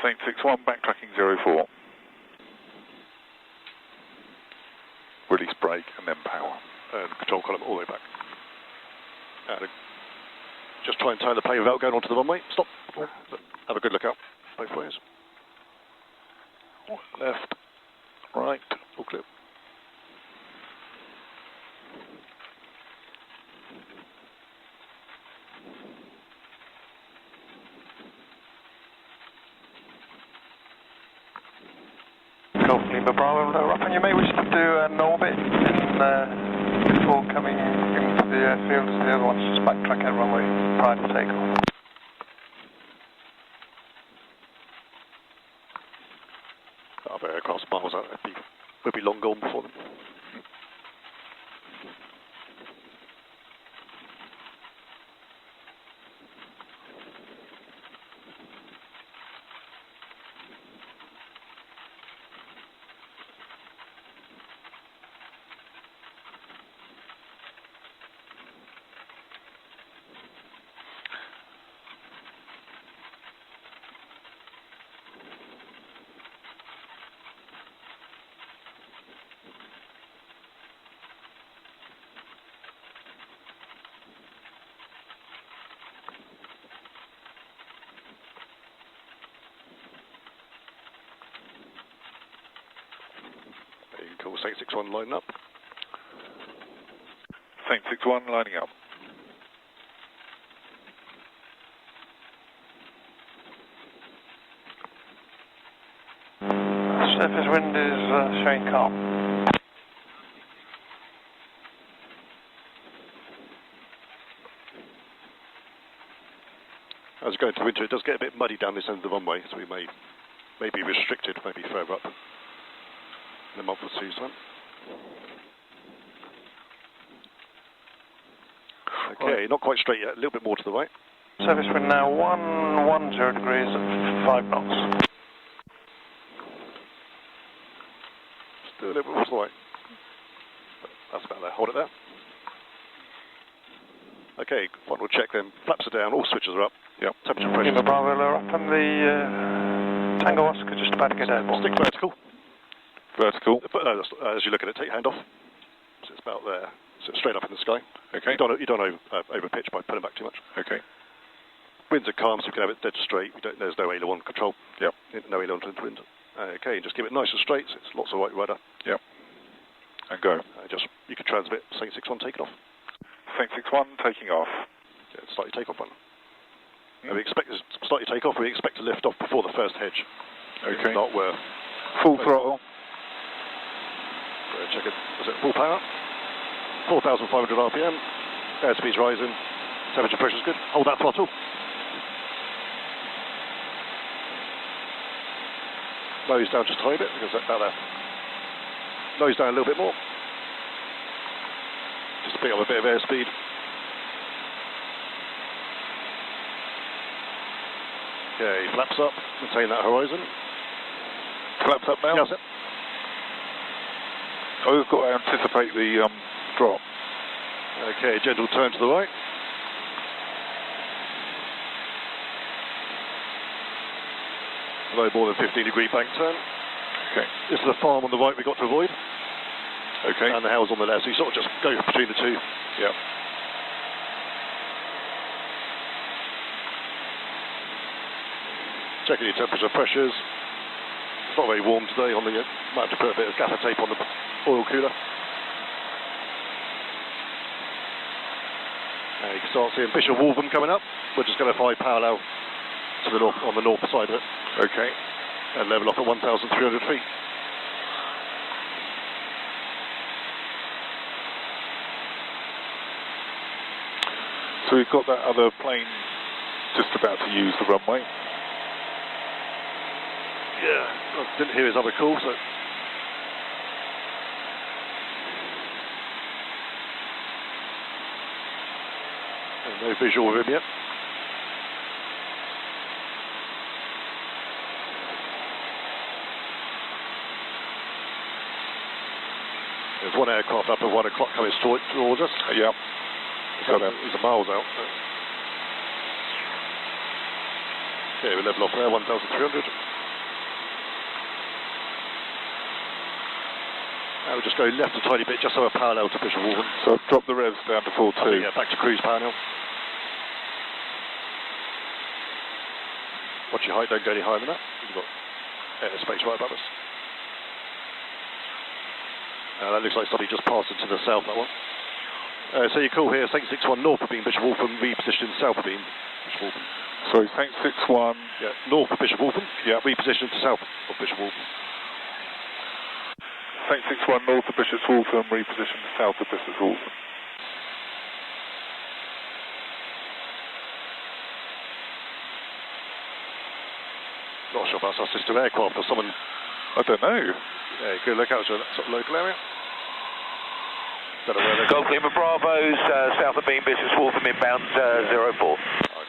Saint 61, backtracking 04. Release brake and then power. And control column all the way back. And just try and turn the plane without going onto the runway. Stop. Have a good look out. Both ways. Left, right, all clear. Lima Bravo, Lower Upham. You may wish to do an orbit before coming into the airfield. The other one's just backtrack at runway prior to takeoff. Other aircraft miles out, we'll be long gone before them. Cool, Saint 61 lining up. Saint 61 lining up. Surface wind is showing calm. As we go into winter, it does get a bit muddy down this end of the runway, so we may be restricted, maybe further up in a month or two's time. Okay, not quite straight yet, a little bit more to the right. Surface wind now 110 degrees at 5 knots. Just do a little bit more to the right. That's about there, hold it there. Okay, final check then. Flaps are down, all switches are up. Yep. Temperature pressure. Lima Bravo, Lower Upham. The Tango Oscar just about to get airborne. Stick vertical. Vertical. But no, as you look at it, take your hand off. So it's about there. So it's straight up in the sky. Okay. You don't over pitch by pulling back too much. Okay. Winds are calm, so we can have it dead straight. There's no aileron control. Yep. No aileron to wind. Okay, just keep it nice and straight. So it's lots of white rudder. Yep. And go. You can transmit Saint 61 taking off. Saint 61 taking off. Yeah, start your takeoff button. And we expect to start your takeoff. We expect to lift off before the first hedge. Okay. Not where. Full throttle. Check it. Is it full power? 4,500 RPM. Airspeed's rising. Temperature pressure's good. Hold that throttle. Nose down just a tiny bit because about there. Nose down a little bit more. Just to pick up a bit of airspeed. Okay, flaps up. Maintain that horizon. Flaps up now. Yes, sir. Oh, we've got to anticipate the drop. Okay, gentle turn to the right. No more than 15-degree bank turn. Okay. This is the farm on the right we've got to avoid. Okay. And the house on the left, so you sort of just go between the two. Yeah. Checking your temperature pressures. It's not very warm today on the, might have to put a bit of gaffer tape on the oil cooler. You can start seeing Bishop Wolverham coming up. We're just going to fly parallel to the north, on the north side of it. Okay. And level off at 1,300 feet. So we've got that other plane just about to use the runway. Yeah, I didn't hear his other call, so. And no visual of him yet. There's one aircraft up at 1 o'clock coming towards us. Yeah. He's miles out. Okay, we level off there, 1,300. Now we'll just go left a tiny bit, just so we're parallel to Bishop Waltham. So I've dropped the revs down to 4.2. Yeah, back to cruise power now. Watch your height, don't go any higher than that. You've got airspace right above us. That looks like somebody just passed into the south, that one. So you're cool here, Saint 61 north of beam, Bishop Waltham, repositioned south of beam, Bishop Waltham. Sorry, Saint 61. Yeah, north of Bishop Waltham. Yeah. Repositioned to south of Bishop Waltham. Saint 61 north of Bishop's Waltham, repositioned south of Bishop's Waltham. Not sure if that's our sister aircraft or someone. I don't know. Yeah, good look out to that sort of local area. Don't know where they're Golf Lima Bravos, south of beam, Bishop's Waltham, inbound 04.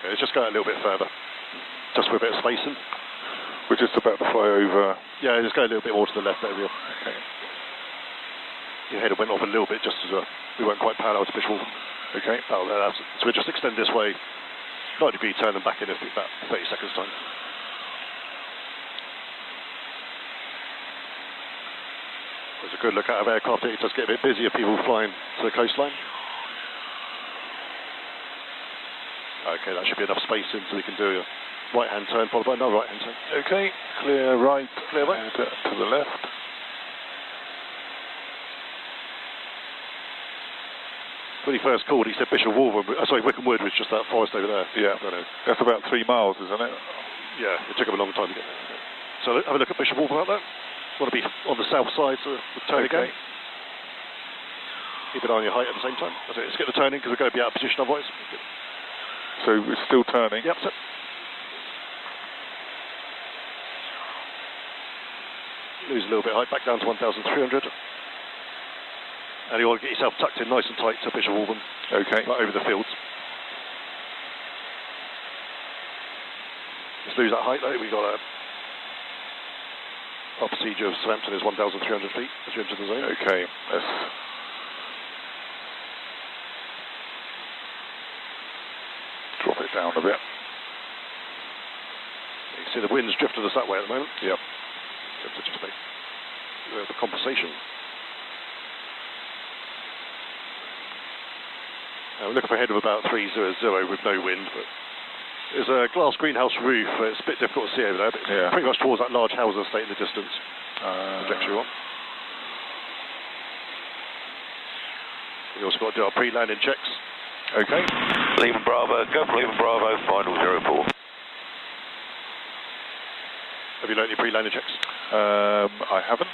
Okay, let's just go a little bit further. Just with a bit of spacing. We're just about to fly over. Yeah, just go a little bit more to the left over here. Okay. Your header went off a little bit just as we weren't quite parallel to Bishop Waltham. Okay. Oh, no, so we'll just extend this way, 90 degree turn and back in about 30 seconds time. There's a good look out of aircraft. It does get a bit busier, people flying to the coastline. Okay, that should be enough spacing so we can do a right-hand turn followed by another right-hand turn. Okay, clear right. Clear right. And, to the left. When he first called, he said Bishop Waltham, Wickham Wood was just that forest over there. Yeah, I don't know. That's about 3 miles, isn't it? Yeah, it took him a long time to get there. So have a look at Bishop Waltham out there. Want to be on the south side, so we'll turn again. Keep an eye on your height at the same time. That's it. Let's get the turn in because we're going to be out of position otherwise. So it's still turning? Yep, so. Lose a little bit of height, back down to 1,300. And you want to get yourself tucked in nice and tight to Bishop Waltham. Okay. Right over the fields. Let's lose that height though. We've got a upper siege of Southampton is 1,300 feet as you enter the zone. Okay. Let's drop it down a bit. You see the wind's drifted us that way at the moment. Yep. Just make the compensation. We're looking for a head of about 300 with no wind, but there's a glass greenhouse roof. It's a bit difficult to see over there, but it's pretty much towards that large housing estate in the distance. Trajectory one. We also got to do our pre-landing checks. Okay. Lima Bravo, go for Lima Bravo, final 04. Have you learnt your pre-landing checks? I haven't.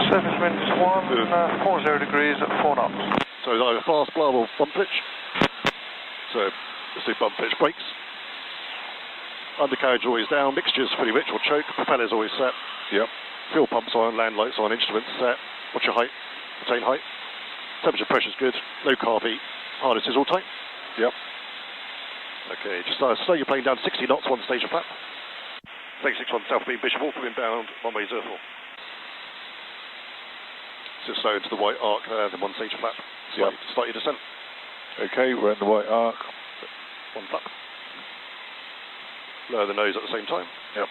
Surface wind is 40 degrees at 4 knots. So it's either fast blow or bump pitch. So let's do bump pitch brakes. Undercarriage always down, mixtures pretty rich or choke, propeller's always set. Yep. Fuel pumps on, land lights on, instruments set. Watch your height, retain height. Temperature pressure's good, low carb heat, harness is all tight. Yep. Okay, just slow your plane down 60 knots, one station flap. 661 South Beam, Bishop Waltham inbound, one-way 04. Just slow into the white arc there, then one station flap. Start your descent. Okay, we're in the white arc. One flap. Lower the nose at the same time. Yep.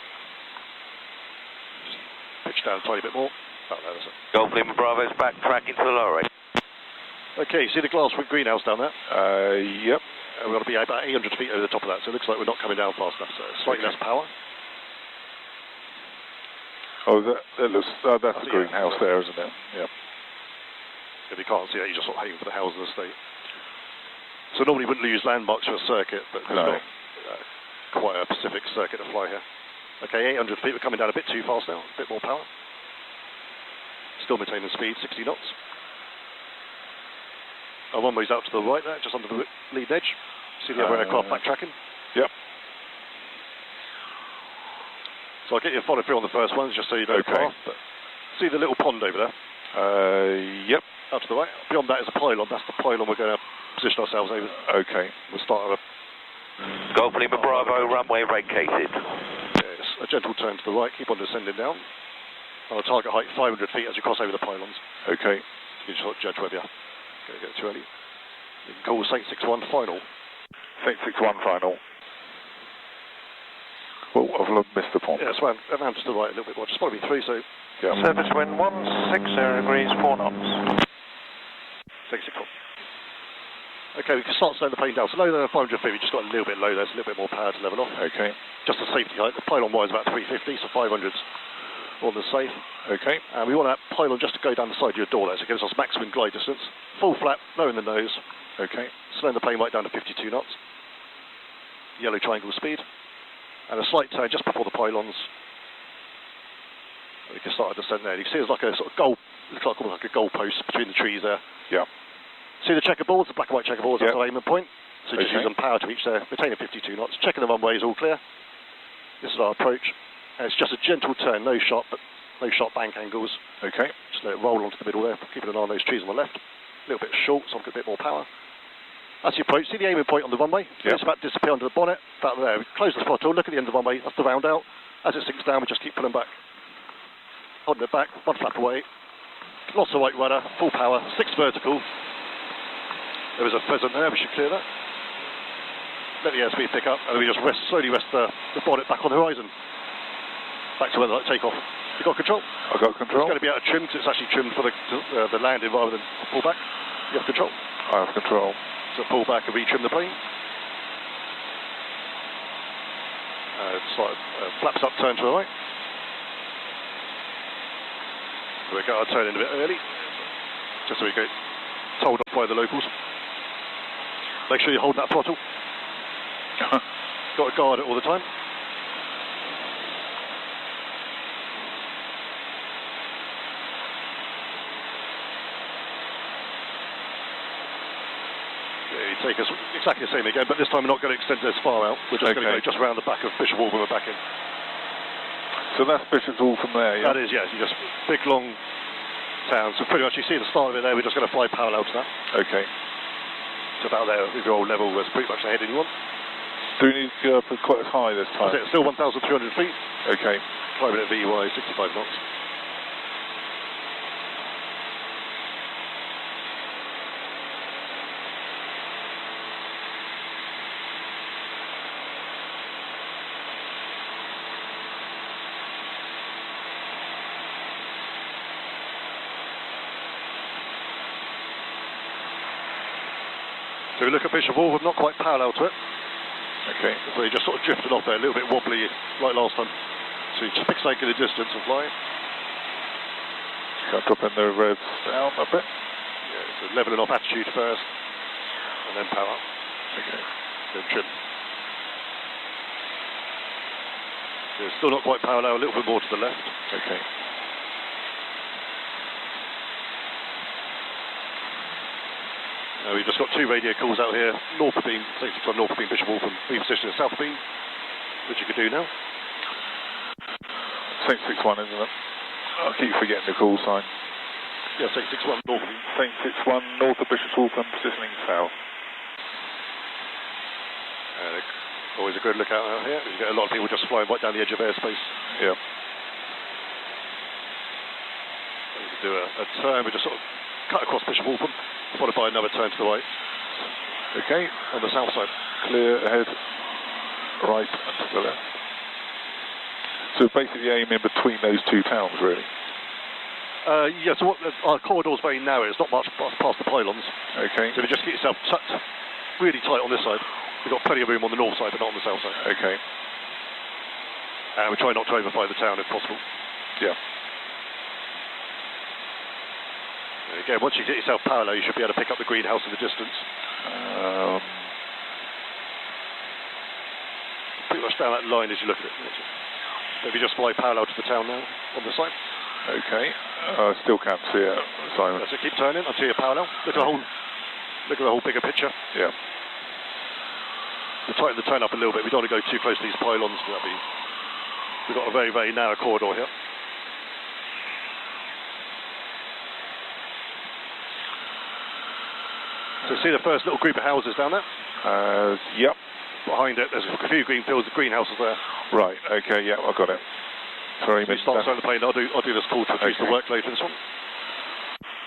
Just pitch down a tiny bit more. About there, that's it. Golf Lima Bravo's backtrack into the lower rate. Okay, see the glass with greenhouse down there? Yep. We're going to be about 800 feet over the top of that, so it looks like we're not coming down fast enough, so slightly less power. Oh, that looks, that's the greenhouse there, isn't it? Yep. If you can't see it, you're just sort of aiming for the housing estate. So normally you wouldn't use landmarks for a circuit, but we've got quite a specific circuit to fly here. Okay, 800 feet, we're coming down a bit too fast now, a bit more power. Still maintaining speed, 60 knots. Our runway's out to the right there, just under the lead edge. See the other aircraft backtracking? Yep. So I'll get you a follow through on the first ones, just so you know the path. But see the little pond over there? Yep. Out to the right. Beyond that is a pylon. That's the pylon we're going to position ourselves over. Okay. We'll start at Golf Lima Bravo, runway vacated. a gentle turn to the right. Keep on descending down. On a target height 500 feet as you cross over the pylons. Okay. You can just judge whether you're going to get too early. You can call Saint 61 final. Saint 61 final. Well, I've missed the point. Yeah, it's around to the right a little bit more. Just probably 3, so... Yeah. Surface wind 160 degrees, 4 knots. 64. Okay, we can start slowing the plane down. So low there, 500 feet, we just got a little bit low there, so a little bit more power to level off. Okay. Just a safety height. The pylon wide is about 350, so 500's on the safe. Okay. And we want that pylon just to go down the side of your door there, so it gives us maximum glide distance. Full flap, low in the nose. Okay. Slowing the plane right down to 52 knots. Yellow triangle speed. And a slight turn just before the pylons. We can start a descent there. You can see there's like a sort of goal, looks like almost like a goal post between the trees there. Yeah. See the checkerboards, the black and white checkerboards, that's our aiming point. So just Okay. using power to reach there, retaining 52 knots. Checking the runway is all clear. This is our approach. And it's just a gentle turn, no sharp bank angles. Okay. Just let it roll onto the middle there, keeping an eye on those trees on the left. A little bit short, so I'll get a bit more power. As you approach, see the aiming point on the runway? Yep. It's about to disappear under the bonnet, about there. We close the throttle, look at the end of the runway, that's the round out. As it sinks down, we just keep pulling back. Holding it back, one flap away. Lots of white rudder, full power, 6 vertical. There was a pheasant there, we should clear that. Let the airspeed pick up, and then we just slowly rest the bonnet back on the horizon. Back to where the take off. You got control? I got control. It's going to be out of trim, because it's actually trimmed for the landing rather than pull back. You have control. I have control. So pull back and retrim the plane. Slight flaps up, turn to the right. So we got our turn in a bit early, just so we get told off by the locals. Make sure you hold that throttle. Got to guard it all the time. Take us exactly the same again, but this time we're not going to extend this far out. We're just going to go just around the back of Bishop Upham and back in. So that's Bishop's Upham there, yeah? That is, yes. You just big long town. So pretty much you see the start of it there. We're just going to fly parallel to that. Okay. So about there, with your old level, was pretty much the heading you want. Do we need to go up quite as high this time? That's it. Still 1,300 feet. Okay. Climbing at VUI, 65 knots. So we look at Bishop Upham, not quite parallel to it. Okay. So you're just sort of drifting off there, a little bit wobbly like last time. So you just fixate in the distance and fly. Can't drop in the revs down a bit. Yeah, so levelling off attitude first, and then power. Okay. Then trim. So it's still not quite parallel, a little bit more to the left. Okay. We've just got 2 radio calls out here. North of beam, 66 on North of beam, Bishop Upham, reposition at South of beam, which you could do now. 661, isn't it? I keep forgetting the call sign. Yeah, 661 North of beam. 661 north of Bishop Upham, positioning south. Always a good lookout out here. You get a lot of people just flying right down the edge of airspace. Yeah. So we could do a turn, we just sort of cut across Bishop Upham, followed by another turn to the right. Okay. On the south side. Clear ahead, right and to the left. So basically aiming between those 2 towns, really. Yeah, so our corridor's very narrow, it's not much past the pylons. Okay. So if you just get yourself tucked really tight on this side, we've got plenty of room on the north side, but not on the south side. Okay. And we try not to overfly the town if possible. Yeah. And again, once you get yourself parallel, you should be able to pick up the greenhouse in the distance. Pretty much down that line as you look at it. So if you just fly parallel to the town now, on the side. Okay. I still can't see it, Simon. So keep turning until you're parallel. Look at the whole bigger picture. Yeah. We'll tighten the turn up a little bit. We don't want to go too close to these pylons. We've got a very, very narrow corridor here. So see the first little group of houses down there? Yep. Behind it, there's a few green fields, the greenhouses there. Right, okay, yeah, I got it. Sorry, so you start starting the plane, I'll do this call to reduce the workload for this one.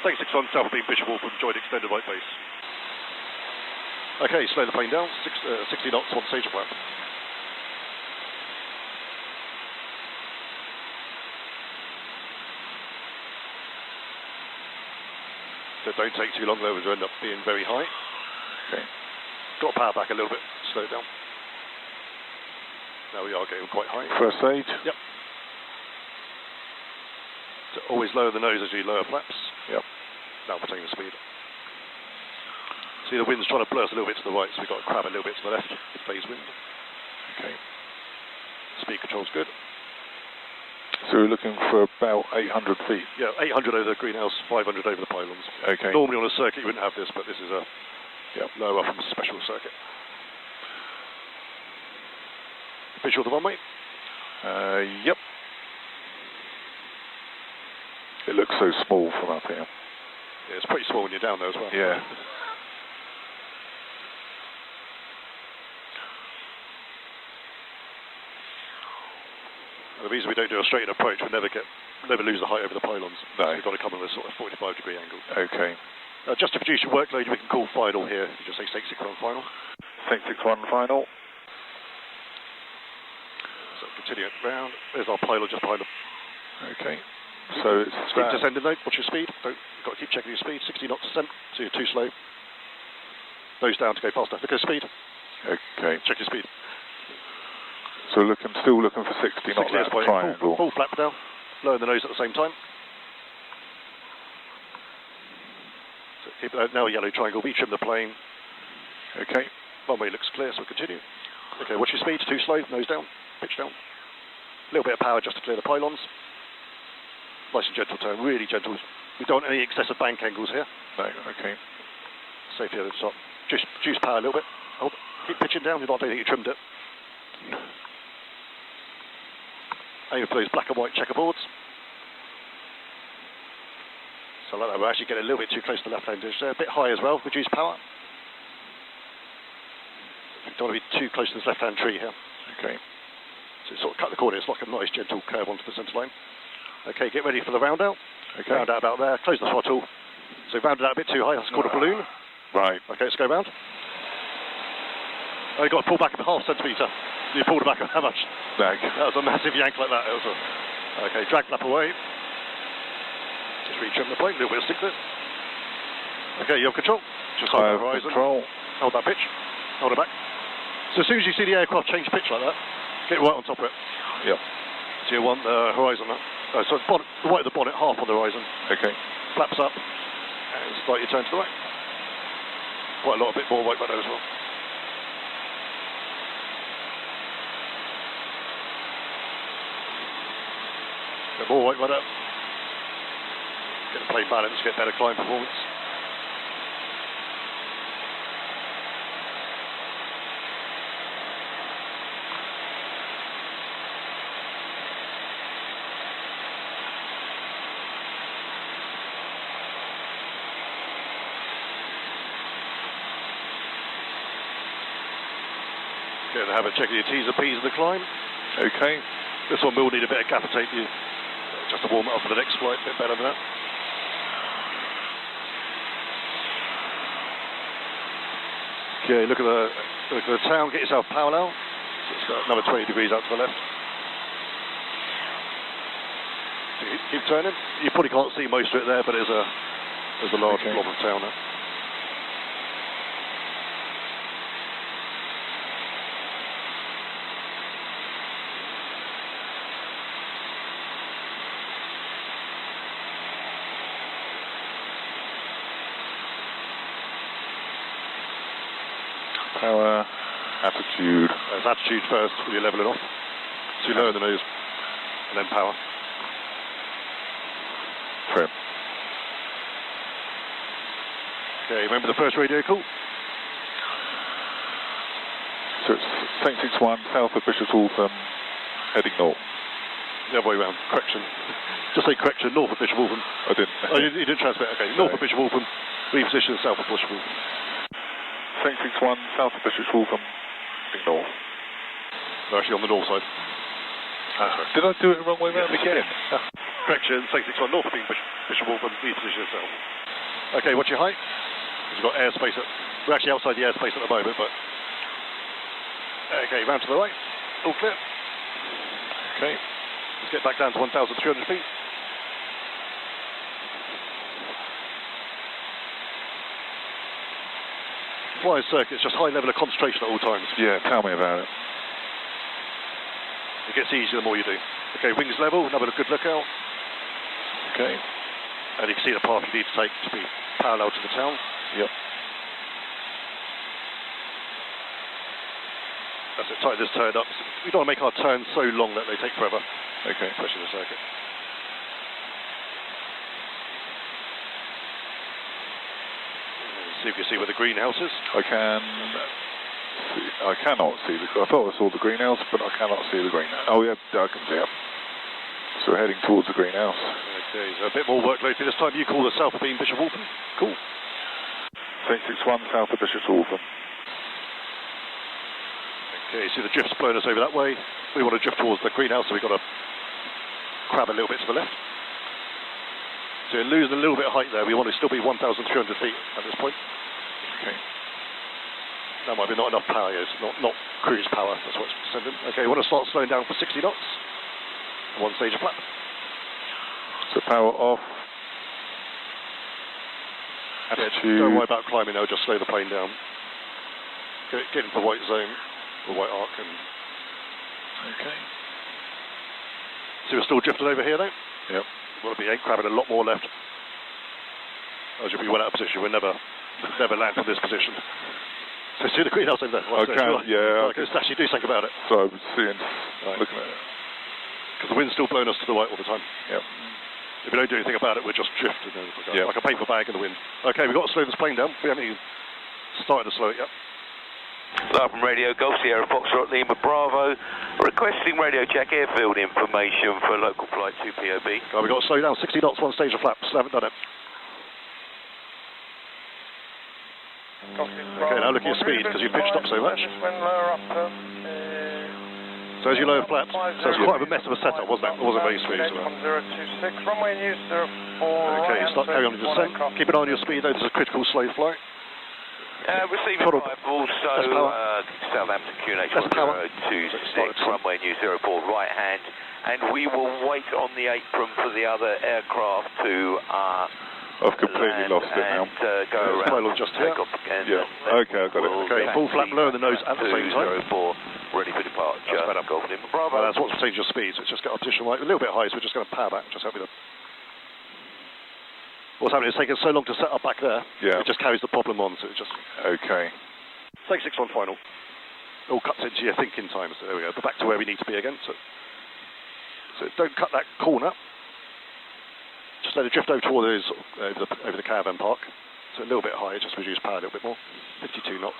36 on South Beam, Bishop Upham, join extended right base. Okay, slow the plane down, 60 knots on stage of flap. So don't take too long, though, as you end up being very high. Okay. Got to power back a little bit, slow it down. Now we are getting quite high. First stage? Yep. So always lower the nose as you lower flaps. Yep. Now maintain the speed. See, the wind's trying to blur us a little bit to the right, so we've got to crab a little bit to the left. Phase wind. Okay. Speed control's good. So we're looking for about 800 feet? Yeah, 800 over the greenhouse, 500 over the pylons. Okay. Normally on a circuit you wouldn't have this, but this is a Lower Upham special circuit. Visual of the runway? Yep. It looks so small from up here. Yeah, it's pretty small when you're down there as well. Yeah. And the reason we don't do a straight approach, we never lose the height over the pylons. No. So we've got to come on a sort of 45-degree angle. Okay. Just to produce your workload, we can call final here. You just say 661 final. 661 final. So continue it round. There's our pylon just behind them. Okay. So it's Speed descending though. What's your speed? You've got to keep checking your speed. 60 knots descent. So you're too slow. Nose down to go faster. Look at speed. Okay. Check your speed. So still looking for 60, not that triangle. Full flap down. Lower the nose at the same time. So keep now a yellow triangle. We trim the plane. Okay. Runway looks clear, so we'll continue. Okay, what's your speed? Too slow. Nose down. Pitch down. A little bit of power just to clear the pylons. Nice and gentle turn. Really gentle. We don't want any excessive bank angles here. No. Okay. Safety at the top. Just reduce power a little bit. Hold. Keep pitching down. I don't think you trimmed it. Aim for those black and white checkerboards. So like that, we're actually getting a little bit too close to the left-hand edge there. A bit high as well, reduce power. We don't want to be too close to this left-hand tree here. Okay. So sort of cut the corner, it's like a nice gentle curve onto the centre line. Okay, get ready for the round out. Okay. Round out about there, close the throttle. So rounded out a bit too high, that's called a balloon. Right. Okay, let's go round. Oh, you've got to pull back a half centimetre. You pulled back how much? No. That was a massive yank like that. Okay, drag flap away. Just retrim the plane, a little bit of stick there. Okay, you have control. Just hold that horizon. Control. Hold that pitch. Hold it back. So as soon as you see the aircraft change pitch like that, get right on top of it. Yep. So you want the horizon now. So the white of the bonnet, half on the horizon. Okay. Flaps up. And slightly turn to the right. Quite a lot, a bit more white rudder as well. Bit more white rudder. Get the plane balance, get better climb performance. Get to have a check of your T's and P's in the climb. Okay. This one will need a bit of gaffer tape. Just to warm it up for the next flight, a bit better than that. Okay, look at the town, get yourself parallel. So it's got another 20 degrees out to the left. So keep turning. You probably can't see most of it there, but there's a large blob of town there. Power, attitude. There's attitude first when you're levelling off. So you lower the nose, and then power. Trim. Okay, remember the first radio call? So it's 661, south of Bishop's Waltham, heading north. The other way around, correction. Just say correction, north of Bishop Waltham. I didn't. Oh, you didn't transmit, okay. North of Bishop Waltham, reposition south of Bishop Waltham. 661, south of Bishop's Waltham, heading north. We're actually on the north side. Did I do it the wrong way round again? Correction, 661, north of Bishop Waltham, reposition south. Okay, what's your height? We've got airspace we're actually outside the airspace at the moment, but... Okay, round to the right. All clear. Okay, let's get back down to 1,300 feet. flying circuit, it's just high level of concentration at all times. Yeah, tell me about it. It gets easier the more you do. Okay, wings level, have a good look out. Okay. And you can see the path you need to take to be parallel to the town. Yep. That's it, tighten this turn up. We don't want to make our turns so long that they take forever. Okay. Especially the circuit. See if you can see where the greenhouse is. I can see, I cannot see the, I thought I saw the greenhouse, but I cannot see the greenhouse. Oh yeah, I can see it. So we're heading towards the greenhouse. Okay, so a bit more workload for this time. You call the South of Beam, Bishop Upham. Cool. 861 south of Bishop Upham. Okay, see the drift's blowing us over that way. We want to drift towards the greenhouse, so we've got to crab a little bit to the left. So you're losing a little bit of height there. We want to still be 1,300 feet at this point. Okay. That might be not enough power, yes. Not cruise power, that's what it's sending. Okay, we want to start slowing down for 60 knots. One stage of flap. So power off. Don't worry about climbing now, just slow the plane down. Get into the white zone, the white arc, and... Okay. So we're still drifting over here though? Yep. We'll be crabbing a lot more left. As if we went out of position, we'll never land from this position. So see the greenhouse over there? Yeah. Okay, actually do think about it. So I was seeing, looking at it. Because the wind's still blowing us to the right all the time. Yep. If we don't do anything about it, we'll just drift like a paper bag in the wind. Okay, we've got to slow this plane down. We haven't even started to slow it yet. Lower Upham Radio, Golf Sierra Foxtrot Lima Bravo, requesting radio check airfield information for local flight 2 POB. We've got to slow down 60 knots, one stage of flaps. Haven't done it. Okay, now look at your speed because you pitched up so much. So as you lower flaps, so it's quite a mess of a setup, wasn't it? It wasn't very smooth. Okay, start carrying on your descent. Keep an eye on your speed though, there's a critical slow flight. Receiving arrival, so Southampton QNH 1026, runway new 04 right hand, and we will wait on the apron for the other aircraft to I've completely lost it now. Go around, just take off again. Yeah, okay, I've got it. Okay, full flap lower the nose at the same time. 04, ready for departure. That's Golf Lima Bravo. Well, that's what's changed your speed, so it's just got our position right, a little bit high, so we're just going to power back, just help me there. What's happening is taking so long to set up back there, it just carries the problem on, so it's just... Okay. Take 6-1 final. It all cuts into your thinking time, so there we go. But back to where we need to be again. So don't cut that corner. Just let it drift over towards over the caravan park. So a little bit higher, just reduce power a little bit more. 52 knots.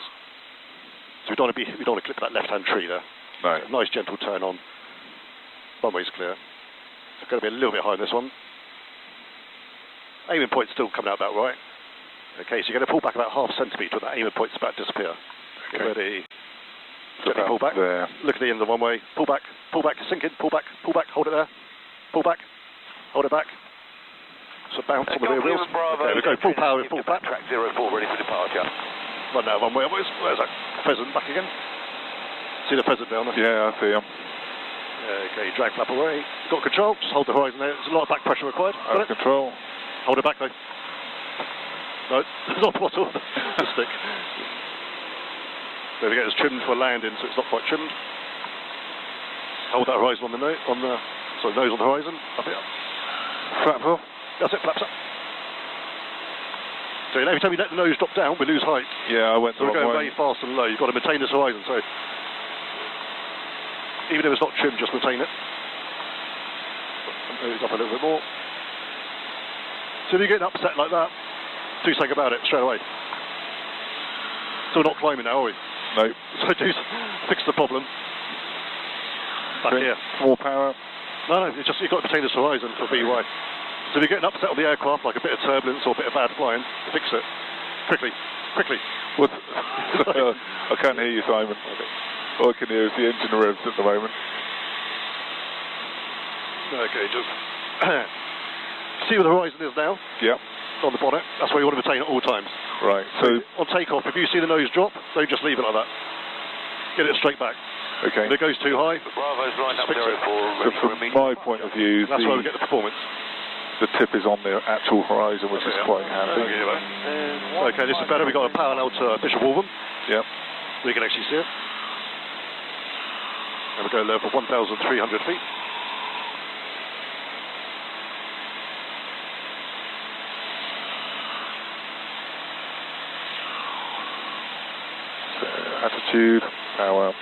So we don't want to clip that left-hand tree there. No. So nice gentle turn on. Runway's clear. So it's going to be a little bit higher on this one. Aiming point's still coming out about right. Okay, so you're going to pull back about half centimetre, but that aiming point's about to disappear. Okay. Ready. Gently pull back. There. Look at the end of the runway. Pull back, sink in, pull back, hold it there. Pull back, hold it back. So bounce on the rear wheels. Okay, we go full power with full flap. Track 04 ready for departure. Run out of runway. Where's that pheasant back again? See the pheasant down there? Yeah, I see him. Okay, drag flap away. Got control, just hold the horizon there. There's a lot of back pressure required. Got control. Hold it back though. No, it's not throttle. The stick. There we go, it's trimmed for landing, so it's not quite trimmed. Hold that horizon on the nose, nose on the horizon. Up here. Flap off. That's it, flaps up. So every time you let the nose drop down, we lose height. Yeah, I went so we're going very fast and low. You've got to maintain this horizon. So even if it's not trimmed, just maintain it. Nose up a little bit more. So if you get upset like that, do something about it straight away. So we're not climbing now, are we? No. So do fix the problem. Back here. More power. No, it's just you've got to maintain this horizon for VY. So if you're getting upset on the aircraft, like a bit of turbulence or a bit of bad flying, fix it. Quickly. What? I can't hear you, Simon. All I can hear is the engine revs at the moment. Okay, just... See where the horizon is now? Yeah. On the bonnet. That's where you want to maintain at all times. Right. So on takeoff, if you see the nose drop, don't just leave it like that. Get it straight back. Okay. If it goes too high, Bravo's lined up 04. So from my point of view, that's where we get the performance. the tip is on the actual horizon, which is quite handy. Okay, this is better. We've got a parallel to Bishop Wolverham. Yep. We can actually see it. And we go low for 1,300 feet. So, attitude, power.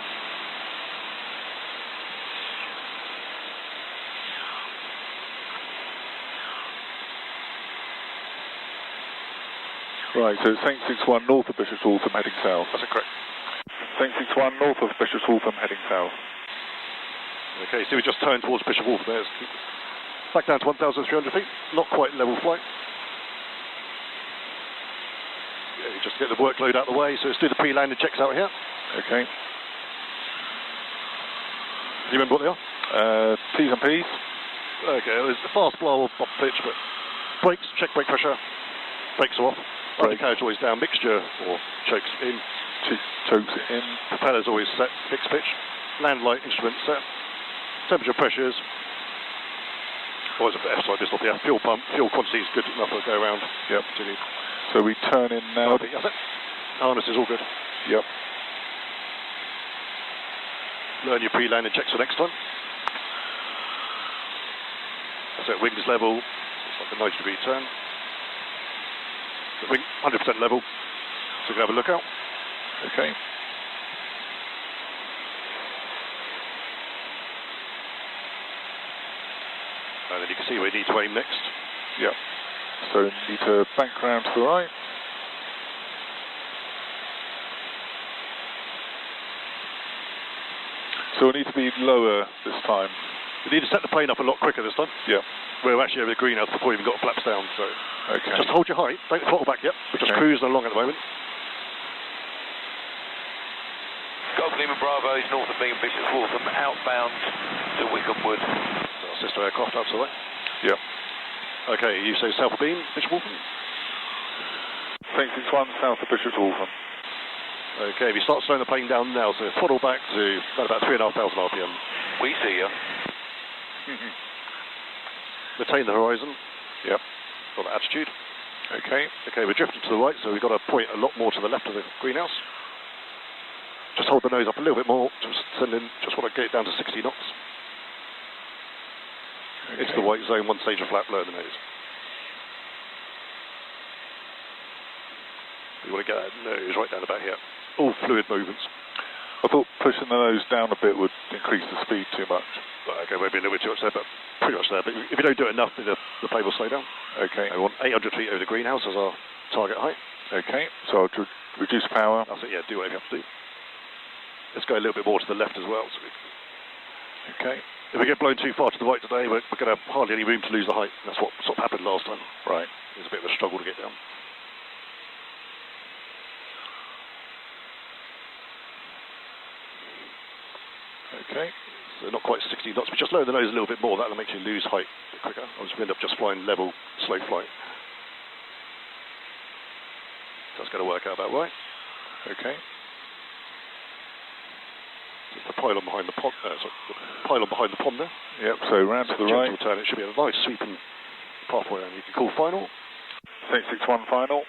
Right, so it's St. 61 north of Bishop's Waltham heading south. That's correct. St. 61 north of Bishop's Waltham heading south. Okay, so we just turned towards Bishop Wolf there. Back down to 1,300 feet, not quite level flight. Yeah, you just get the workload out of the way, so let's do the pre-landing checks out here. Okay. Do you remember what they are? T's and P's. Okay, there's the fast blow off pitch, but brakes, check brake pressure, brakes are off. Undercarriage always down, mixture or chokes in. Chokes in. Propeller's always set, fixed pitch. Land light instrument set. Temperature pressures. Always a bit F-side pistol, yeah. Fuel pump, fuel quantity is good enough to go around. Yep. So we turn in now. That's it. Harness is all good. Yep. Learn your pre-landing checks for next time. That's it, wings level. It's like a 90-degree turn. The wing 100% level, so you can have a look out. Okay. And then you can see where you need to aim next. Yep. So we need to bank round to the right. So we need to be lower this time. We need to set the plane up a lot quicker this time. Yeah. We're actually over the greenhouse before we even got flaps down, so okay. Just hold your height, don't throttle back yet. We're just cruising along at the moment. Golf Lima Bravo is north of Bishop's Waltham, outbound to Wickhamwood. So our sister aircraft out to the right. Yep. Okay, you say south of Beam, Bishop Waltham? St. 61 south of Bishop's Waltham. Okay, we start slowing the plane down now, so throttle back to about 3,500 RPM. We see you. Retain the horizon. Yep. Got the attitude. Okay. Okay, we're drifting to the right, so we've got to point a lot more to the left of the greenhouse. Just hold the nose up a little bit more. Just want to get it down to 60 knots. Okay. Into the white zone, one stage of flap, lower the nose. You want to get that nose right down about here. All fluid movements. I thought pushing the nose down a bit would increase the speed too much. Okay, maybe a little bit too much there, but pretty much there. But if you don't do it enough, the plane will slow down. Okay. We want 800 feet over the greenhouse as our target height. Okay, so I'll reduce power. That's it, yeah, do whatever you have to do. Let's go a little bit more to the left as well. So okay. If we get blown too far to the right today, we're going to have hardly any room to lose the height. That's what sort of happened last time. Right. It was a bit of a struggle to get down. Okay. So not quite 60 knots, but just lower the nose a little bit more. That'll make you lose height a bit quicker. Otherwise we end up just flying level, slow flight. That's going to work out about right. Okay. The pylon behind the pond. The pylon behind the pond there. Yep. So round to the right. Turn. It should be a nice sweeping pathway, and you can call final. St. 61 final.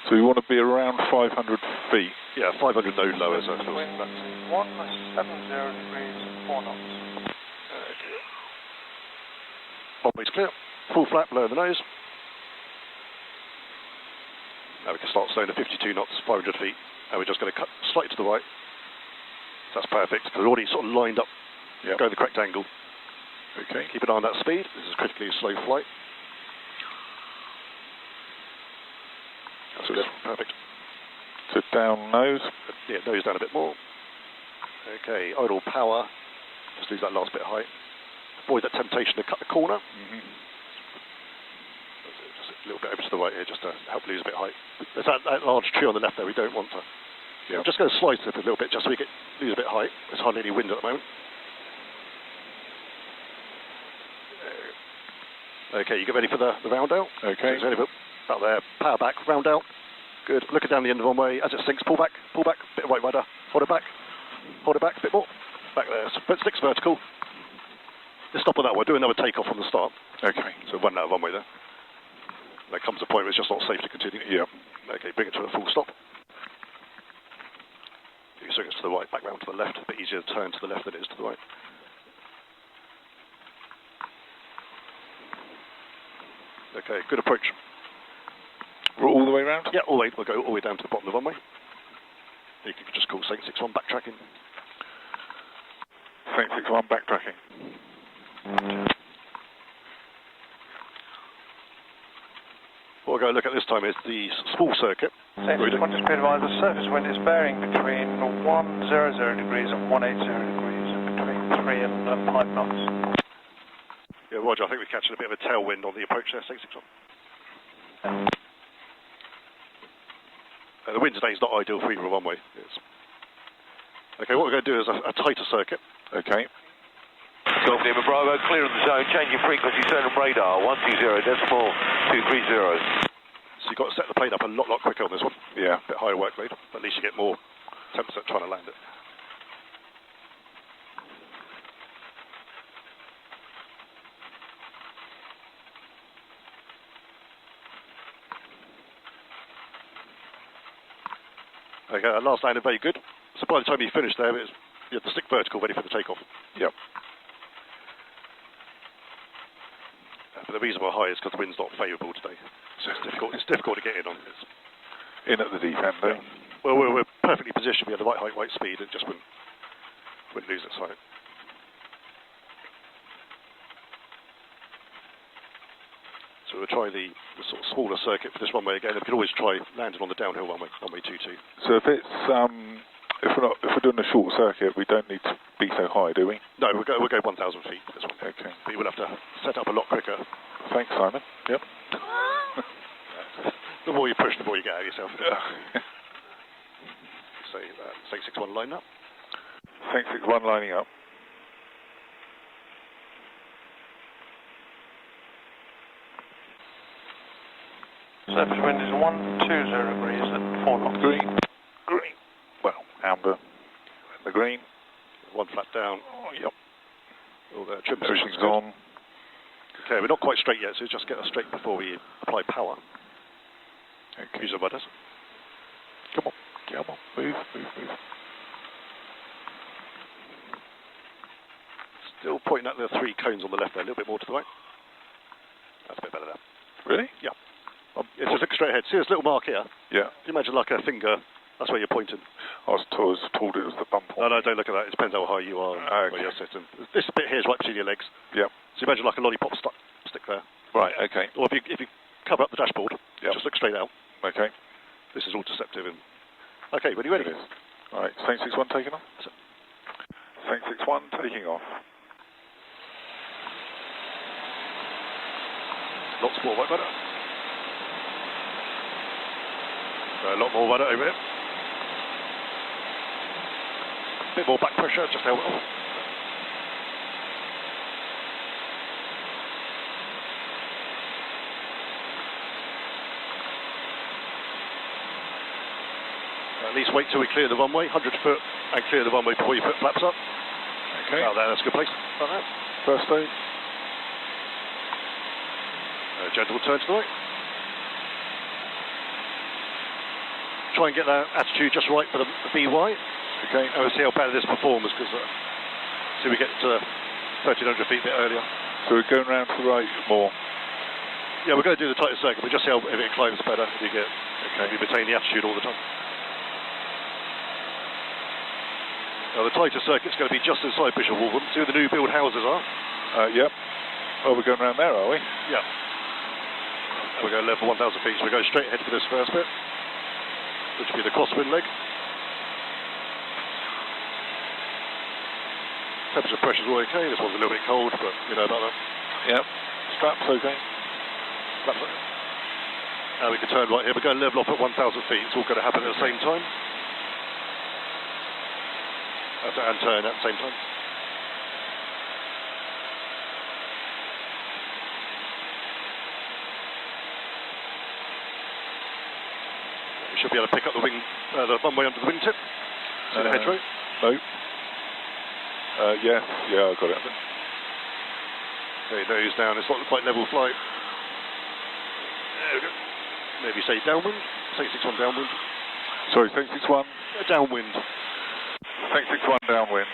So we want to be around 500 feet. Yeah, 500 node lower. So wind 170 degrees, 4 knots. Pondway's clear. Full flap, lower the nose. Now we can start slowing to 52 knots, 500 feet. And we're just going to cut slightly to the right. That's perfect, because we're already sort of lined up, going the correct angle. Okay. Keep an eye on that speed. This is critically a slow flight. That's good. Perfect. So down nose. Yeah, nose down a bit more. Okay, idle power. Just lose that last bit of height. Avoid that temptation to cut the corner. Just a little bit over to the right here, just to help lose a bit of height. There's that large tree on the left there. We don't want to. Yeah. I'm just going to slice it a little bit, just so we lose a bit of height. There's hardly any wind at the moment. Okay, you get ready for the round out? Okay. So it's about there. Power back, round out. Good. Looking down the end of the runway. As it sinks, pull back, bit of right rudder. Hold it back, a bit more. Back there. So sticks vertical. Let's stop on that one. Do another takeoff from the start. Okay. So run that runway there. There comes a point where it's just not safe to continue. Yeah. Okay, bring it to a full stop. You swing it to the right, back round to the left. A bit easier to turn to the left than it is to the right. Okay, good approach. We're all the way round? Yeah, all the way. We'll go all the way down to the bottom of the runway. You can just call Saint 61 backtracking. Saint 61 backtracking. What we're going to look at this time is the small circuit. Saint 61, just be advised, the surface wind is bearing between 100 degrees and 180 degrees, between 3 and 5 knots. Yeah, Roger, I think we're catching a bit of a tailwind on the approach there, Saint 61. The wind today is not ideal for either runway. Okay, what we're going to do is a tighter circuit. Okay. Golf Lima Bravo, clear of the zone, changing frequency, turn on radar, 120.230. So you've got to set the plane up a lot quicker on this one. Yeah. A bit higher workload, but at least you get more attempts at trying to land it. Okay, that last landed very good. So by the time you finish there, you have to stick vertical ready for the takeoff. Yep. But the reason we're high is because the wind's not favourable today. So it's difficult to get in on. In at the deep end, though. Well, we're perfectly positioned. We have the right height, right speed. It just wouldn't lose its height. So we'll try the sort of smaller circuit for this runway again. We can always try landing on the downhill runway 22. So if it's if we're doing a short circuit, we don't need to be so high, do we? No, we'll go 1,000 feet for this one. Okay. But you will have to set up a lot quicker. Thanks, Simon. Yep. The more you push, the more you get out of yourself. Say Saint 61 line up. Saint 61 lining up. Surface wind is 120 degrees at 4 knots. Green. Green. Well, amber. The green. One flat down. Oh, yep. All the trim Everything's good. on. Okay, we're not quite straight yet, so just get us straight before we apply power. Okay. Use the rudders. Come on. Come on. Move. Still pointing at the 3 cones on the left there, a little bit more to the right. That's a bit better there. Really? Yeah. It's just look straight ahead. See this little mark here? Yeah. If you imagine like a finger, that's where you're pointing. I was told it was the bump on. No, don't look at that. It depends how high you are and Okay. where you're sitting. This bit here is right between your legs. Yep. So imagine like a lollipop stick there. Right, okay. Or if you cover up the dashboard, Yep. just look straight out. Okay. This is all deceptive. Okay, when you're ready. It is. All right, Saint 61 taking off. Saint 61 taking off. Lots more white rudder. A lot more rudder over here. A bit more back pressure, just how well. At least wait till we clear the runway, 100 foot, and clear the runway before you put flaps up. Okay. Oh, there, that's a good place. Like that. First stage. Gentle turn to the right. Try and get that attitude just right for the BY. Okay. And we'll see how bad this performs, because we get to 1,300 feet a bit earlier. So we're going round to the right more. Yeah, we're going to do the tighter circuit, but just see how if it climbs better. If you retain the attitude all the time. Now the tighter circuit's going to be just inside Bishop Waltham. See where the new build houses are? Yep. Oh, we're going around there, are we? Yeah. And we're going level 1,000 feet, so we're going straight ahead for this first bit, which will be the crosswind leg. Temperature pressure's all okay. This one's a little bit cold, but you know about that. Yep. Straps okay. Straps okay. Now we can turn right here. We're going to level off at 1,000 feet. It's all going to happen at the same time. And turn at the same time. We should be able to pick up the runway under the wingtip. See the hedgerow? No. Yes. Yeah, I got it. Okay, nose down, it's not quite level flight. There we go. Maybe say downwind. 661 downwind. Sorry, 661. Downwind. 661 downwind.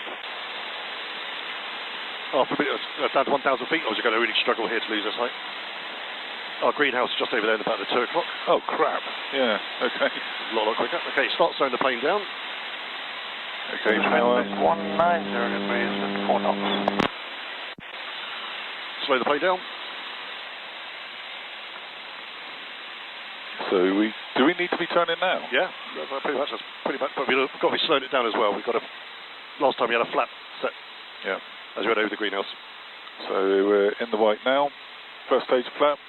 After a bit, down to 1,000 feet, I was going to really struggle here to lose this height. Our greenhouse is just over there in about the 2 o'clock. Oh, crap. Yeah, okay. A lot quicker. Okay, start slowing the plane down. Okay, power. 190 degrees at 4 knots. Slow the plane down. So do we need to be turning now? Yeah, pretty much. That's pretty much. But we've got to be slowing it down as well. We've got to. Last time we had a flap set. Yeah. As we went over the greenhouse. So we're in the white now. First stage flap.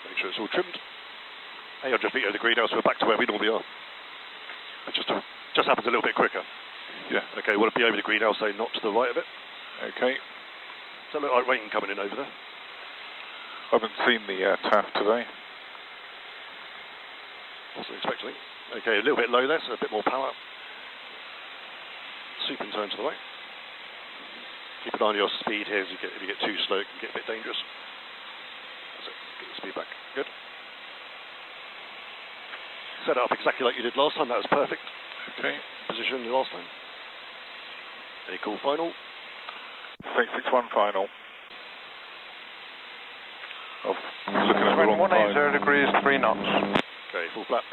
Make sure it's all trimmed. 800 feet over the greenhouse. We're back to where we normally are. It just happens a little bit quicker. Yeah. Okay, we'll be over the greenhouse, so not to the right of it. Okay. Does that look like rain coming in over there? I haven't seen the TAF today. Wasn't expecting it. Okay, a little bit low there, so a bit more power. Sweep and turn to the right. Keep an eye on your speed here, as if you get too slow, it can get a bit dangerous. That's it. Get the speed back. Good. Set it up exactly like you did last time. That was perfect. Okay. Position last time. Any cool final? 661 final. Oh, looking at the wrong 180 time. degrees, 3 knots. Okay, full flap.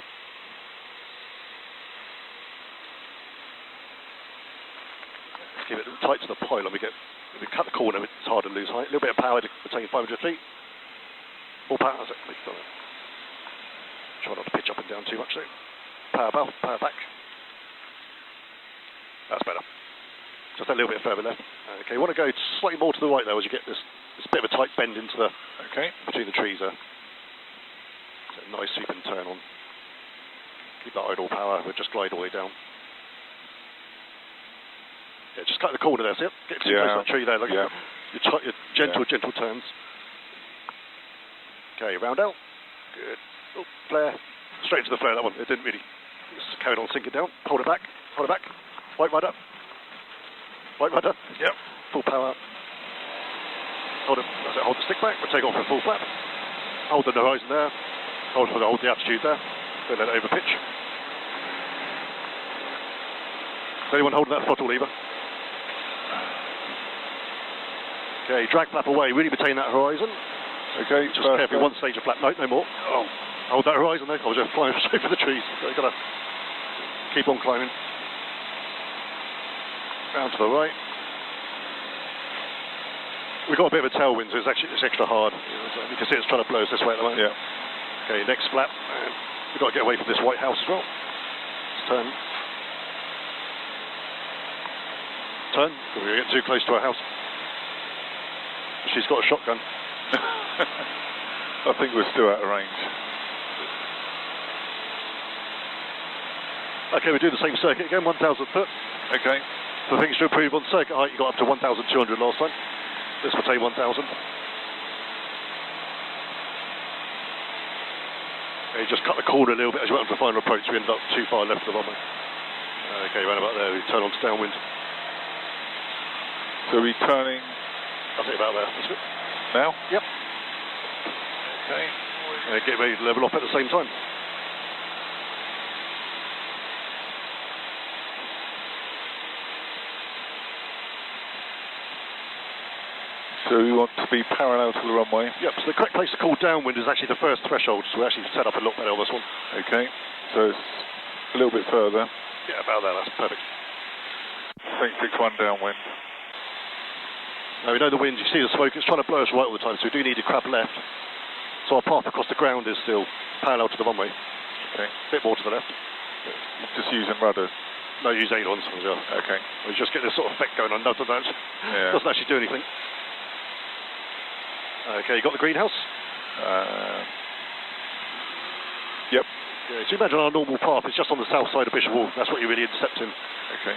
Let's keep it tight to the pilot. If we cut the corner, it's hard to lose height. A little bit of power to attain 500 feet. More power, that's it. Try not to pitch up and down too much though. Power back. That's better. Just a little bit further left. Okay, you want to go slightly more to the right though as you get this bit of a tight bend into the between the trees there. So nice sweep and turn on. Keep that idle power. We'll just glide all the way down. Yeah, just cut the corner there. See it? Get too close to that tree there. Look, your gentle turns. Okay, round out. Good. Oh, flare. Straight into the flare. That one. It didn't really. Just carried on sinking down. Hold it back. White rudder. Yep. Full power. Hold it. That's it. Hold the stick back. We'll take off for full flap. Hold the horizon there. Hold the altitude there. Don't let it over pitch. Is anyone holding that throttle lever? Okay, drag flap away. Really retain that horizon. Okay. Just carefully. One stage of flap. No more. Oh. Hold that horizon there. I was just flying straight for the trees. So you've got to keep on climbing. Round to the right. We've got a bit of a tailwind, so it's extra hard. You can see it's trying to blow us this way at the moment. Yeah. Okay, next flap. We've got to get away from this white house as well. Let's turn. We're going to get too close to our house. She's got a shotgun. I think we're still out of range. Okay, we do the same circuit again, 1,000 foot. Okay. For things to improve on circuit height, you got up to 1,200 last time. This will take 1,000. Okay, just cut the corner a little bit as you went on to the final approach. We ended up too far left of the runway. Okay, round about there, we turn on to downwind. So we're turning I think about there. That's good. now? Yep. Okay. Get ready to level off at the same time. So we want to be parallel to the runway. Yep, so the correct place to call downwind is actually the first threshold, so we actually set up a lot better on this one. Okay. So it's a little bit further. Yeah, about there, that's perfect. 661 downwind. Now we know the wind, you see the smoke, it's trying to blow us right all the time, so we do need to crab left. So our path across the ground is still parallel to the runway. Okay. A bit more to the left. Just using rudder. No, use ailerons as well. Okay. We just get this sort of effect going on. Doesn't actually do anything. Okay, you got the greenhouse? Yep. Yeah, so imagine our normal path is just on the south side of Bishop Hall. That's what you're really intercepting. Okay.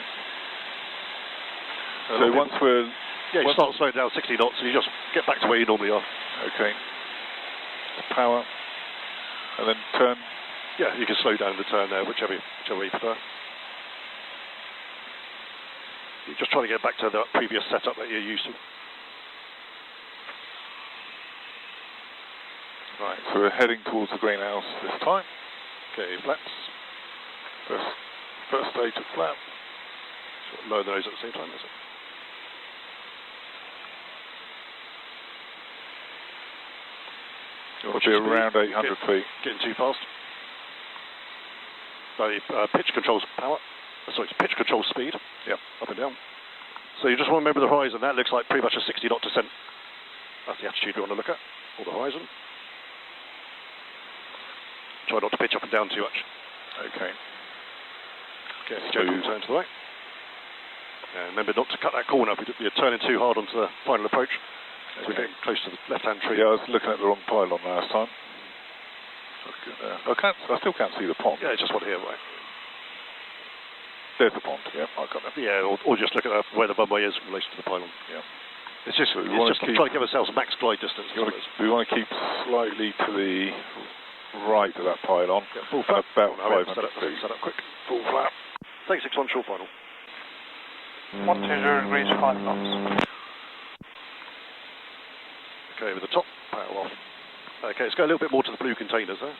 So once we're... Yeah, you start slowing down 60 knots and you just get back to where you normally are. Okay. Power. And then turn. Yeah, you can slow down the turn there, whichever way you prefer. You're just trying to get back to the previous setup that you're used to. Right, so we're heading towards the greenhouse this time. Okay, flaps. First stage of flap. So lower those at the same time, is it? It'll be around 800 feet. Getting too fast. So pitch controls power. Sorry, it's pitch control speed. Yep. Up and down. So you just want to remember the horizon. That looks like pretty much a 60 knot descent. That's the attitude we want to look at. Or the horizon. Try not to pitch up and down too much. Okay. Okay, gentle turn to the right. And remember not to cut that corner. You're turning too hard onto the final approach. So we're getting close to the left-hand tree. Yeah, I was looking at the wrong pylon last time. I still can't see the pond. Yeah, just one here, right. There's the pond, yeah, I got that. Yeah, or just look at where the runway is in relation to the pylon. Yeah. It's just trying to give ourselves max glide distance. We want to keep slightly to the right of that pylon. Yeah, full flap. About 500 feet. Set up quick. Full flap. 36 on short final. 120 degrees, 5 knots. Okay, with the top power off. Okay, let's go a little bit more to the blue containers there.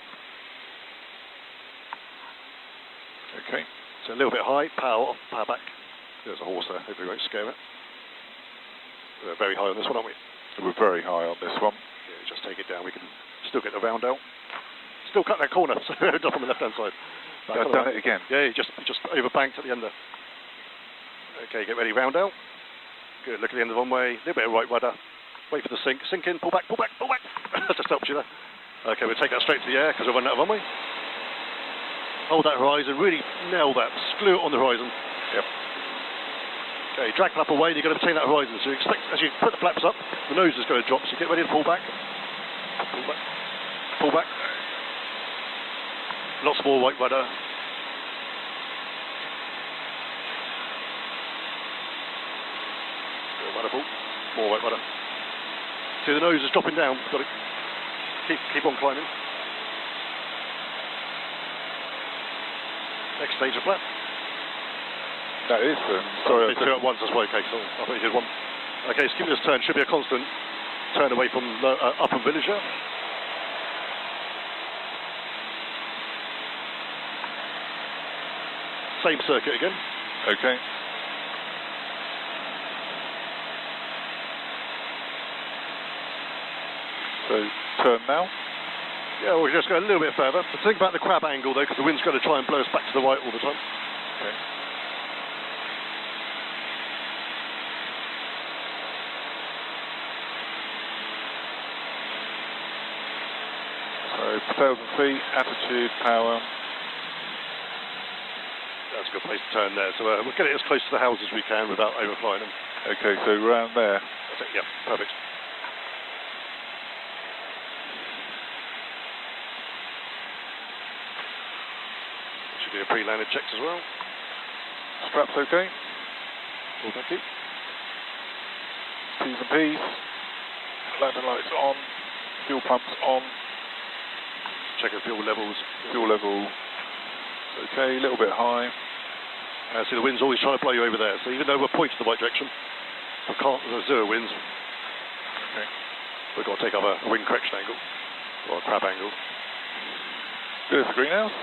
Okay. So a little bit high, power off, power back. There's a horse there, hopefully we won't scare it. We're very high on this one, aren't we? We're very high on this one. Yeah, just take it down, we can still get the round out. Still cut that corner, so up on the left-hand side. I've done it again. Yeah, you just overbanked at the end there. Okay, get ready, round out. Good, look at the end of the runway, a little bit of right rudder. Wait for the sink in, pull back, pull back, pull back. Just helps you there. Okay, we'll take that straight to the air because we're running out of runway. Hold that horizon, really nail that, screw it on the horizon. Yep. Okay, drag flap away and you're going to maintain that horizon. So you expect, as you put the flaps up, the nose is going to drop, so get ready to pull back. Pull back. Pull back. Lots more white rudder. Rudder pull. More white rudder. See the nose is dropping down. Got it. Keep on climbing. Next stage of flap. That is sorry. I did two at once, that's why. Okay, so I thought you did one. Okay, so give me this turn. Should be a constant turn away from Upham Villager. Same circuit again. Okay. So turn now. Yeah, we'll just go a little bit further. But think about the crab angle though, because the wind's going to try and blow us back to the right all the time. Okay. So 1,000 feet, attitude, power. That's a good place to turn there. So we'll get it as close to the houses as we can without overflying them. Okay, so round there. That's it, yeah, perfect. Should do a pre-landed checks as well. Straps okay. All thank you. P's and P's. Landing lights on. Fuel pumps on. Checking fuel levels. Fuel level okay, a little bit high. See, the wind's always trying to blow you over there. So even though we're pointed the right direction, we can't, there's zero winds. Okay. We've got to take up a wind correction angle, or a crab angle. There's the greenhouse.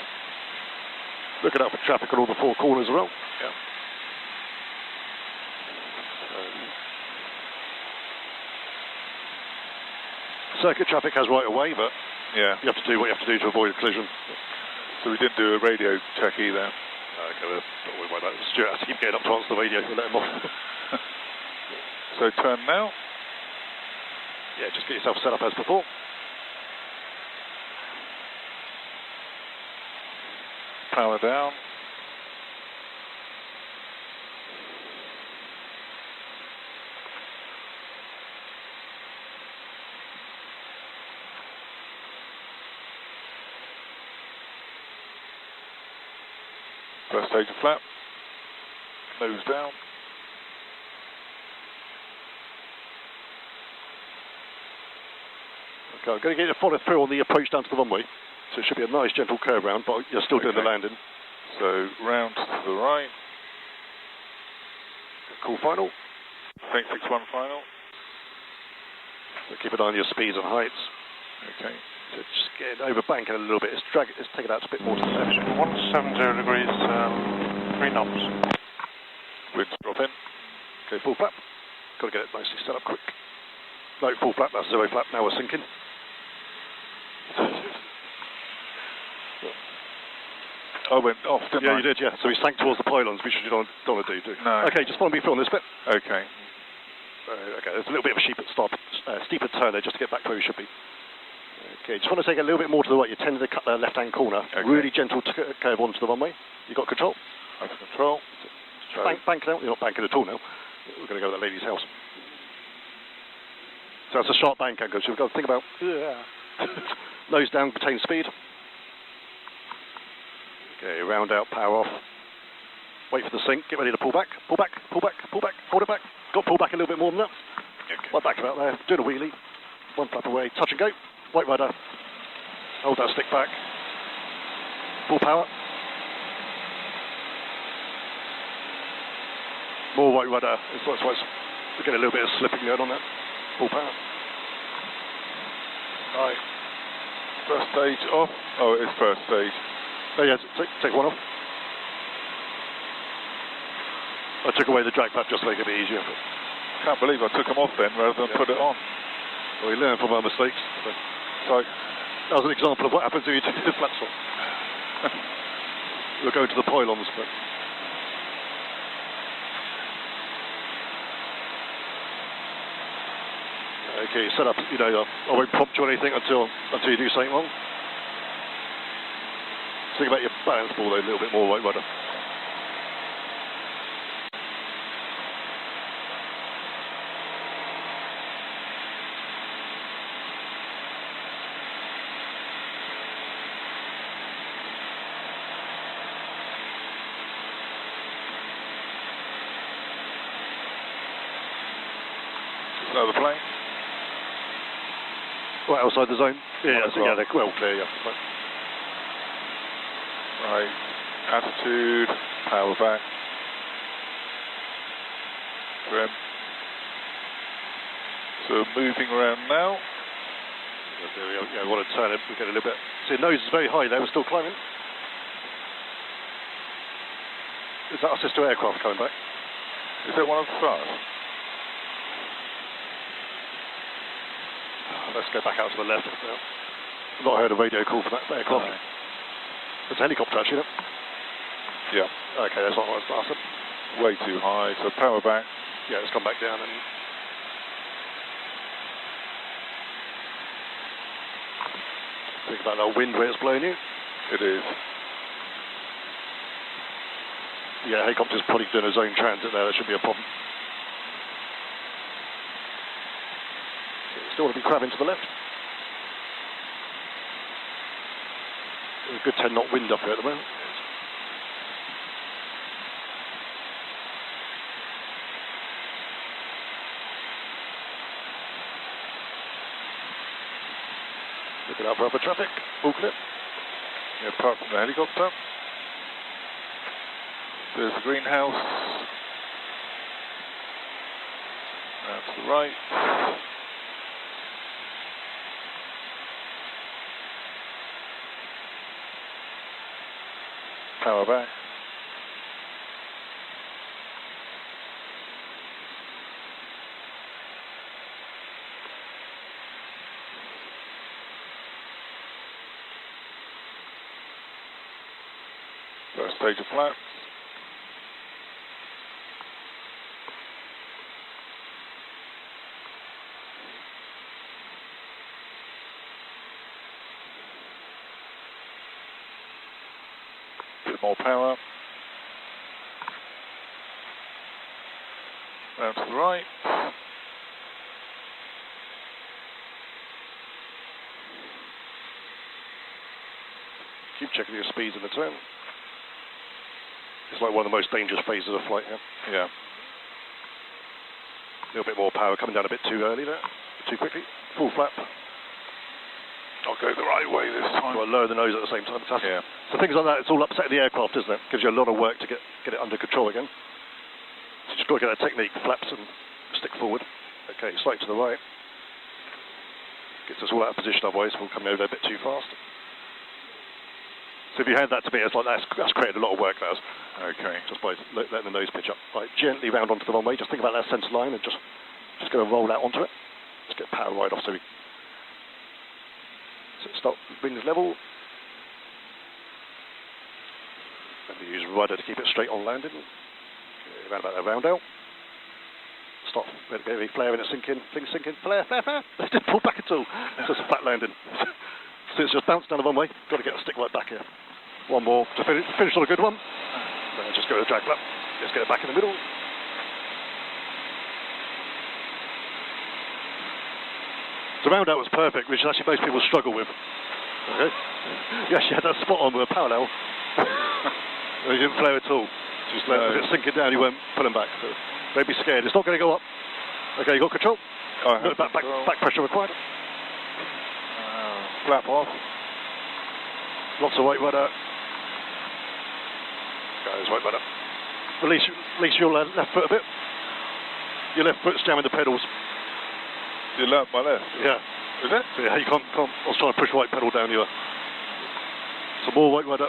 Looking out for traffic on all the four corners as well. Yeah. Circuit traffic has right of way, but yeah, you have to do what you have to do to avoid a collision. So we didn't do a radio check either. Okay, don't worry about that. Stuart has to keep getting up to answer the radio. We'll let him off. So turn now. Yeah, just get yourself set up as before. Power down. First stage of flap. Nose down. Okay, I'm going to get you to follow through on the approach down to the runway. So it should be a nice gentle curve round, but you're still doing the landing. So round to the right. Call final. 861 final. So keep an eye on your speeds and heights. Okay. So just get over banking a little bit. It's take it out a bit more to the left. 170 degrees, 3 knots. Winds drop in. Okay, full flap. Got to get it nicely set up quick. No, full flap, that's 0 flap. Now we're sinking. I went off, didn't I? Yeah, you did, yeah. So we sank towards the pylons, which you don't want to do. No. Okay, just follow me through on this bit. Okay. Okay, there's a little bit of a steeper turn there just to get back to where we should be. Okay, just want to take it a little bit more to the right. You're tending to cut the left-hand corner. Okay. Really gentle curve onto the runway. You got control? I have control. So bank now. You're not banking at all now. We're going to go to that lady's house. So it's a sharp bank angle, so we've got to think about nose down, retain speed. Okay, round out, power off. Wait for the sink, get ready to pull back, pull back, pull back, pull back, hold it back. Got to pull back a little bit more than that. Okay. Right back about there, doing a wheelie. One flap away, touch and go. White rudder. Hold that stick back. Full power. More white rudder. We're getting a little bit of slipping going on there. Full power. Right. First stage off. Oh, it is first stage. Oh yeah, take one off. I took away the drag pad just to make it a bit easier. But Can't believe I took them off then rather than put it on. well, we learn from our mistakes. So, that was an example of what happens if you take the flaps off. We'll go to the pylons, but okay, set up. You know, I won't prompt you or anything until you do something wrong. Think about your balance ball though, a little bit more white rudder. another plane. Right outside the zone? Yeah, they're well clear, yeah. Right, attitude, power back, trim. So moving around now. There we go. Yeah, we want to turn it, we get a little bit. See, the nose is very high there, we're still climbing. Is that our sister aircraft coming back? Is that one of the stars? Let's go back out to the left. I've not heard a radio call for that aircraft. No. It's a helicopter actually, isn't it? Yeah. Okay, that's what I was after. Way too high, so power back. Yeah, it's come back down and... Think about that wind where it's blowing you. It is. Yeah, helicopter's probably doing a zone transit there, that should be a problem. Still want to be crabbing to the left. There's a good 10 knot wind up here at the moment. Looking out for other traffic. All clear. Yeah, apart from the helicopter. There's the greenhouse. Now to the right. Power back. First stage of flaps. Bit more power. Down to the right. Keep checking your speeds in the turn. It's like one of the most dangerous phases of flight here. Yeah. A little bit more power, coming down a bit too early there, too quickly. Full flap. I'll go the right way this time. Well, lower the nose at the same time. Yeah. So things like that, it's all upsetting the aircraft, isn't it? Gives you a lot of work to get it under control again. So just got to get that technique, flaps and stick forward. Okay, slightly to the right. Gets us all out of position, otherwise we'll come over there a bit too fast. So if you hand that to me, it's like that's created a lot of work, that has. Okay. Just by letting the nose pitch up. Right, gently round onto the runway, just think about that centre line and just going to roll out onto it. Just get power right off so stop, wings level. And we use rudder to keep it straight on landing. Okay, around about that round out. Stop, very flaring it, sinking, things sinking, flare. Didn't pull back at all. So it's a flat landing. So it's just bounced down the runway, got to get the stick right back here. One more to finish on a good one. Then just go to the drag flap. Let's get it back in the middle. The round out was perfect, which actually most people struggle with. Okay. You actually had that spot on with a parallel. You didn't flare at all. Just let it sinking down, you weren't pulling back. So don't be scared, it's not going to go up. Okay, you got control? No, back pressure required. Flap off. Lots of weight rudder. Guys, weight rudder. Release your left foot a bit. Your left foot's jamming the pedals. Your left, my left? Yeah. Is it? So yeah, you can't, I was trying to push right pedal down here. Some more weight rudder.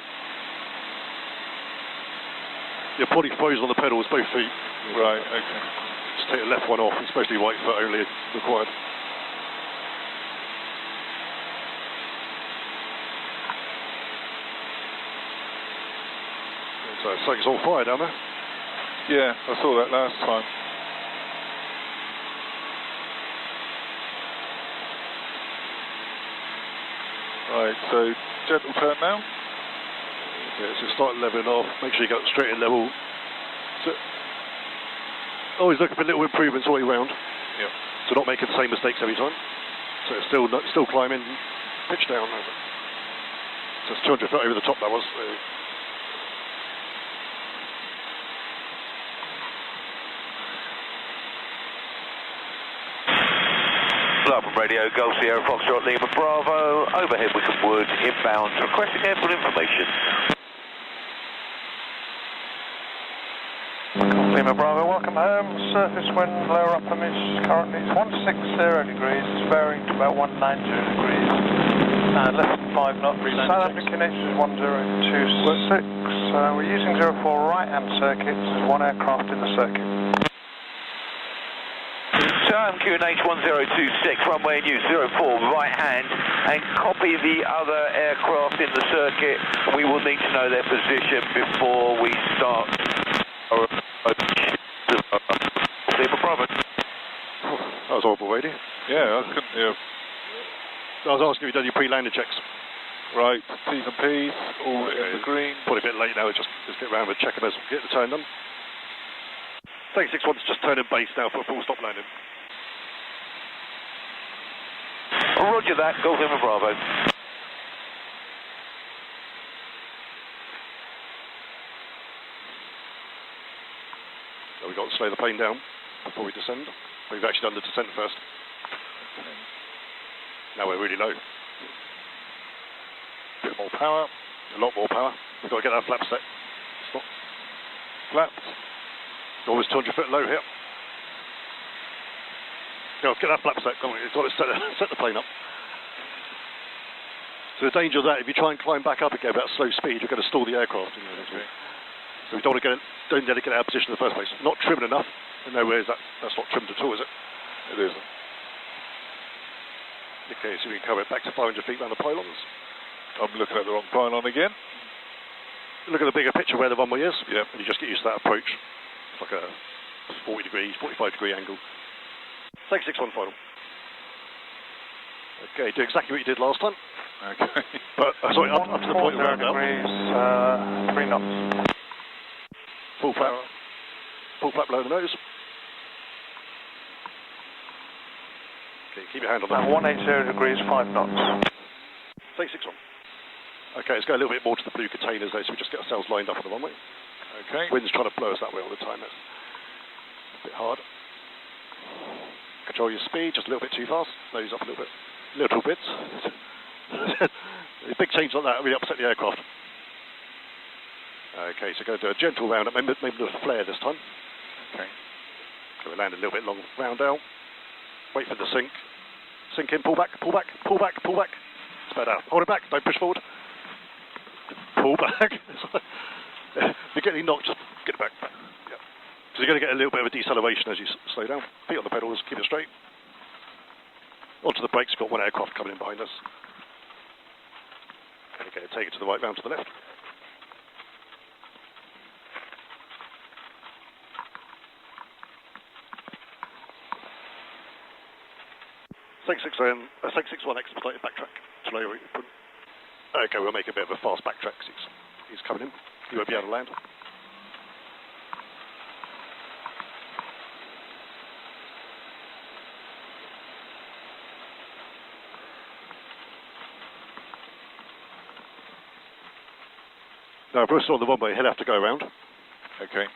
Your body frozen on the pedals, both feet. Right, okay. Just take the left one off. It's supposed to be right foot only required. So it's like it's all fire down there. Yeah, I saw that last time. Right, so gentle turn now. Yeah, so start leveling off. Make sure you get straight in level. So, always looking for little improvements all the way round. Yeah. So not making the same mistakes every time. So it's still climbing, pitch down. So it's 200 foot over the top that was. Lower Upham Radio, Golf Sierra Foxtrot Lima Bravo, overhead Wickham Wood, inbound, requesting airport information. Lima Bravo, welcome home. Surface wind, Lower Upham is currently 160 degrees, it's varying to about 190 degrees. And less than 5 knots. South African is 1026. We're using 04 right-hand circuit, there's one aircraft in the circuit. QNH 1026, runway new 04 right hand, and copy the other aircraft in the circuit. We will need to know their position before we start our Bravo. That was horrible, Wadey. Yeah, I couldn't hear. I was asking if you've done your pre-landing checks. Right, T's and P's, all in the green. Probably a bit late now, just get around with checking those, get the turn done. 361's just turning base now for a full stop landing. Roger that, Golf Lima Bravo. So we've got to slow the plane down before we descend. We've actually done the descent first. Now we're really low. Bit more power. A lot more power. We've got to get that flap set. Stop. Flaps. Always 200 foot low here. Go, get that flap set. Come on, you've got to set the plane up. So the danger of that, if you try and climb back up again at slow speed, you're going to stall the aircraft. You know, so we don't let it get out of position in the first place. Not trimmed enough. And nowhere is that. That's not trimmed at all, is it? It isn't. Okay, so we can cover it back to 500 feet around the pylons. I'm looking at the wrong pylon again. Look at the bigger picture where the runway is. Yeah. And you just get used to that approach. It's like a 40 degrees, 45 degree angle. Take 6-1 final. Okay, do exactly what you did last time. Okay. But, sorry, up to the point where degrees, 3 knots. Full flap. Full flap below the nose. Okay, keep your hand on that. 180 degrees, 5 knots. Take 6-1. Okay, let's go a little bit more to the blue containers though, so we just get ourselves lined up on the runway. Okay. Wind's trying to blow us that way all the time. That's a bit hard. Control your speed, just a little bit too fast. Nose up a little bit. Little bits. A big change like that really upset the aircraft. Okay, so go to a gentle round up, maybe a flare this time. Okay. land a little bit long, round out, wait for the sink, sink in, pull back, pull back, pull back, pull back. It's better. Hold it back, don't push forward. Pull back. If you're getting knocked, just get it back. Yeah. So you're going to get a little bit of a deceleration as you slow down. Feet on the pedals, keep it straight. Onto the brakes, you've got one aircraft coming in behind us. Okay, take it to the right, round to the left. Take 61 expedited backtrack to Lower Upham. Okay, we'll make a bit of a fast backtrack because he's coming in. He won't be able to land. Now, if we're still on the runway, he'll have to go around. Okay.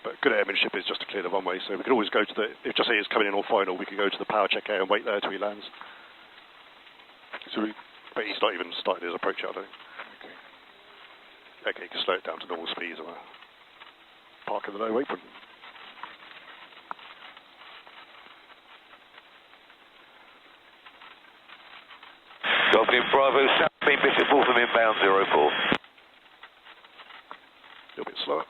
But good airmanship is just to clear the runway, so we could always go to the, if just say he's coming in on final, we could go to the power check air and wait there till he lands. But he's not even started his approach yet, I don't think. Okay, you can slow it down to normal speeds and park in the low apron. Dolphin Bravo, South Bishop Wolfham inbound 04. A little bit slower.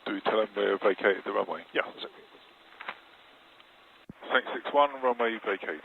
Do we tell them we're vacated the runway? Yeah, that's it. Thanks 61, runway vacated.